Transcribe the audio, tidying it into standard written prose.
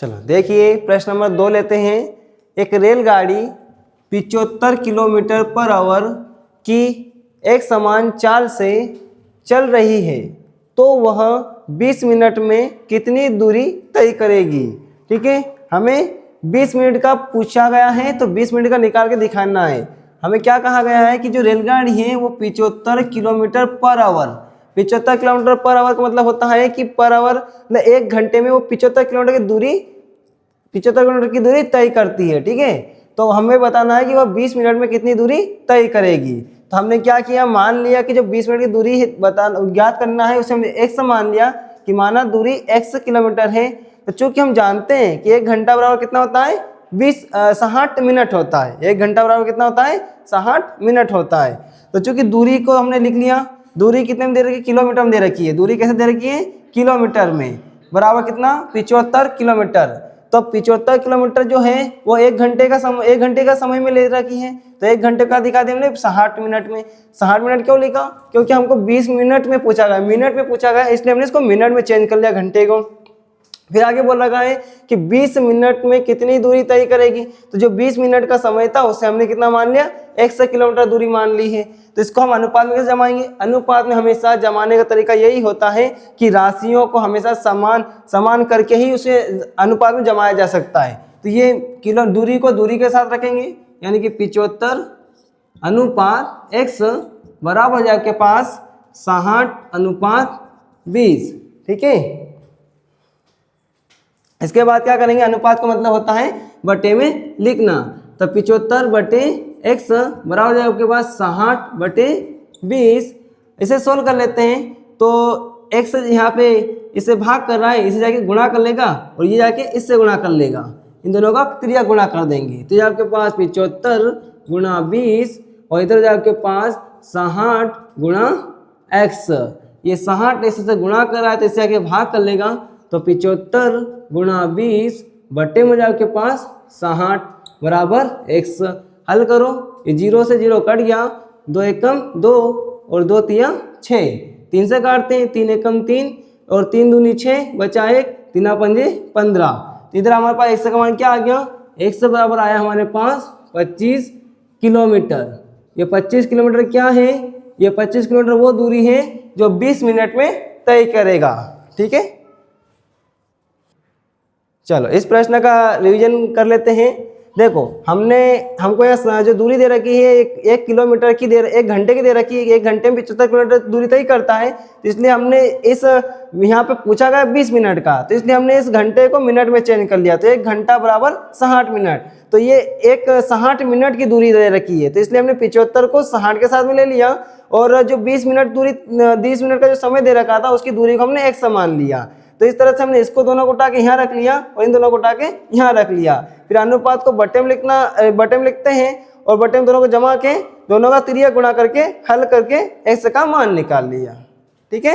चलो देखिए प्रश्न नंबर 2 लेते हैं। एक रेलगाड़ी 75 किलोमीटर पर आवर की एक समान चाल से चल रही है तो वह 20 मिनट में कितनी दूरी तय करेगी। ठीक है, हमें 20 मिनट का पूछा गया है तो 20 मिनट का निकाल के दिखाना है। हमें क्या कहा गया है कि जो रेलगाड़ी है वो 75 kilometre per hour, 75 kilometre per hour का मतलब होता है कि पर आवर मतलब एक घंटे में वो 75 किलोमीटर की दूरी 75 किलोमीटर की दूरी तय करती है। ठीक है, तो हमें बताना है कि वह 20 मिनट में कितनी दूरी तय करेगी। तो हमने क्या किया, मान लिया कि जो 20 मिनट की दूरी ज्ञात करना है उसे हमने x मान लिया कि माना दूरी x किलोमीटर है। तो चूंकि हम जानते हैं कि 1 घंटा बराबर कितना होता है 60 मिनट होता है। 1 घंटा बराबर कितना होता है 60 मिनट होता है। तो चूंकि दूरी को हमने लिख लिया, दूरी कितने में दे रखी है, किलोमीटर में दे रखी है। दूरी कैसे दे रखी है, किलोमीटर में, बराबर कितना 75 किलोमीटर। तो 75 किलोमीटर जो है वो 1 घंटे का समय में ले रखी है। तो 1 घंटे का दिखा दिया हमने 60 मिनट में। 60 मिनट क्यों लिखा, क्योंकि हमको 20 मिनट में पूछा गया, मिनट में पूछा गया, इसलिए हमने इसको मिनट में चेंज कर लिया घंटे को। फिर आगे बोल रखा है कि 20 मिनट में कितनी दूरी तय करेगी। तो जो 20 मिनट का समय था उससे हमने कितना मान लिया 100 किलोमीटर दूरी मान ली है। तो इसको हम अनुपात में कैसे जमाएंगे, अनुपात में हमेशा जमाने का तरीका यही होता है कि राशियों को हमेशा समान करके ही उसे अनुपात में जमाया जा सकता है। तो ये किलो दूरी को दूरी के साथ रखेंगे, यानी कि 75 अनुपात x बराबर हो जाए आपके पास 60 अनुपात 20। ठीक है, इसके बाद क्या करेंगे, अनुपात का मतलब होता है बटे में लिखना। तो 75 बटे x बराबर हो जाएगा आपके पास 60 बटे 20। इसे सोल्व कर लेते हैं तो x यहाँ पे इसे भाग कर रहा है, इसे जाके गुणा कर लेगा और ये जाके इससे गुणा कर लेगा। इन दोनों का त्रिया गुणा कर देंगे तो ये आपके पास 75 गुणा 20 और इधर आपके पास 60 गुणा x। ये 60 x से गुणा कर रहा है तो इसे आके भाग कर लेगा। तो 75 गुणा 20 बटे में आपके पास 60 बराबर x। हल करो, ये 0 से 0 कट गया, 2 एकम 2 और 2 तिया 6, 3 से काटते हैं, 3 एकम 3 और 3 दूनी 6, बचा 1, 3 पंजे 15। इधर हमारे पास x का मान क्या आ गया, x बराबर आया हमारे पास 25 किलोमीटर। ये 25 किलोमीटर क्या है, ये 25 किलोमीटर वो दूरी है जो 20 मिनट में तय करेगा। ठीक है, चलो इस प्रश्न का रिवीजन कर लेते हैं। देखो हमको यह जो दूरी दे रखी है 1 किलोमीटर की 1 घंटे की दे रखी है, 1 घंटे में 75 किलोमीटर दूरी तय करता है। तो इसलिए हमने इस यहाँ पे पूछा गया 20 मिनट का, तो इसलिए हमने इस घंटे को मिनट में चेंज कर लिया। तो 1 घंटा बराबर 60 मिनट, तो ये एक 60 मिनट की दूरी दे रखी है, तो इसलिए हमने 75 को 60 के साथ में ले लिया और जो 20 मिनट दूरी 20 मिनट का जो समय दे रखा था उसकी दूरी को हमने 1 मान लिया। तो इस तरह से हमने इसको दोनों को उठा के यहाँ रख लिया और इन दोनों को उठा के यहाँ रख लिया। फिर अनुपात को बटे में लिखते हैं और बटे में दोनों को जमा के दोनों का त्रिया गुणा करके हल करके x का मान निकाल लिया। ठीक है।